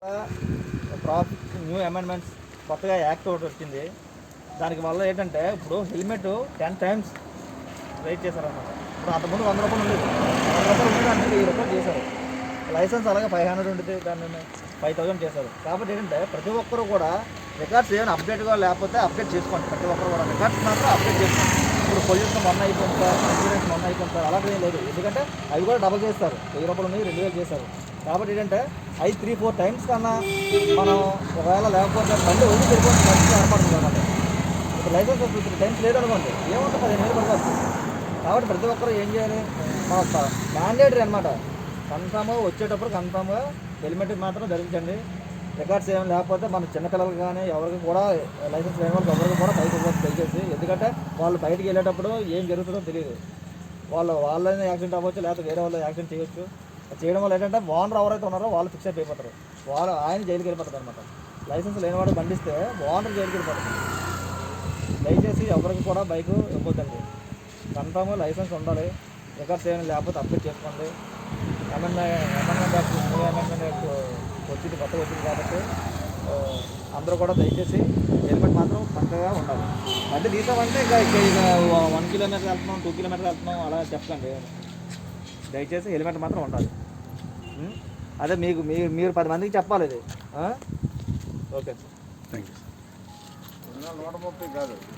Traffic new amendments కొత్తగా act ఒకటి వచ్చింది. దానికి వల్ల ఏంటంటే ఇప్పుడు హెల్మెట్ 10 టైమ్స్ రైట్ చేశారన్నమాట. ఇప్పుడు అంతకుముందు 100 రూపాయలు ఉండేది, 100 రూపాయలు ఉండేదాన్ని 1000 రూపాయలు చేశారు. లైసెన్స్ అలాగే 500 ఉండేది, దాన్ని 5000 చేశారు. కాబట్టి ఏంటంటే ప్రతి ఒక్కరు కూడా రికార్డ్స్ ఏమైనా అప్డేట్గా లేకపోతే అప్డేట్ చేసుకోండి. ప్రతి ఒక్కరు కూడా రికార్డ్స్ మాత్రం అప్డేట్ చేసుకోండి. ఇప్పుడు పొల్యూషన్ మొన్న అయిపోయింది సార్, ఇన్సూరెన్స్ మొన్న అయిపోయింది సార్, అలాంటివి ఏం లేదు. ఎందుకంటే అవి కూడా డబల్ చేస్తారు, 1000 రూపాయలు ఉన్నాయి 2000 చేశారు. కాబట్టి ఏంటంటే 3-4 టైమ్స్ కన్నా మనం ఒకవేళ లేకపోతే బండి వదిలి పెట్టుకోండి, మంచిగా ఏర్పడుతుంది అన్నమాట. ఇప్పుడు లైసెన్స్ 3 టైమ్స్ లేదనుకోండి, ఏముంటుంది 15,000 పడుతుంది. కాబట్టి ప్రతి ఒక్కరు ఏం చేయాలి, మన మ్యాండేటరీ అనమాట. కన్ఫామ్గా వచ్చేటప్పుడు కన్ఫామ్గా హెల్మెట్ మాత్రం ధరించండి. రికార్డ్స్ ఏమి లేకపోతే మన చిన్నపిల్లలు కానీ ఎవరికి కూడా లైసెన్స్ లేని వాళ్ళకి ఎవరికి కూడా బయట ఇవ్వచ్చు దయచేసి. ఎందుకంటే వాళ్ళు బయటికి వెళ్ళేటప్పుడు ఏం జరుగుతుందో తెలియదు. వాళ్ళని యాక్సిడెంట్ అవ్వచ్చు, లేకపోతే వేరే వాళ్ళు యాక్సిడెంట్ చేయొచ్చు. చేయడం వల్ల ఏంటంటే ఓనర్ ఎవరైతే ఉన్నారో వాళ్ళు ఫిక్స్ అయిపోతారు, ఆయన జైలుకి వెళ్ళిపోతారు అనమాట. లైసెన్స్ లేనివాడు బండిస్తే ఓనర్ జైలుకి వెళ్ళిపోతారు. దయచేసి ఎవరికి కూడా బైక్ ఇవ్వద్దండి. కన్ఫామ్గా లైసెన్స్ ఉండాలి. రికార్డ్స్ ఏమైనా లేకపోతే అప్డేట్ చేసుకోండి. Amendment act new amendment act వచ్చింది, కొత్తగా వచ్చింది కాబట్టి అందరూ కూడా దయచేసి హెల్మెట్ మాత్రం పక్కగా ఉండాలి. అంటే తీసామంటే ఇక 1 కిలోమీటర్ వెళ్తున్నాం, 2 కిలోమీటర్ వెళ్తున్నాం అలా చెప్పండి. దయచేసి హెల్మెట్ మాత్రం ఉండాలి. అదే మీరు 10 మందికి చెప్పాలి ఇది. Okay, thank you. 130 కాదు.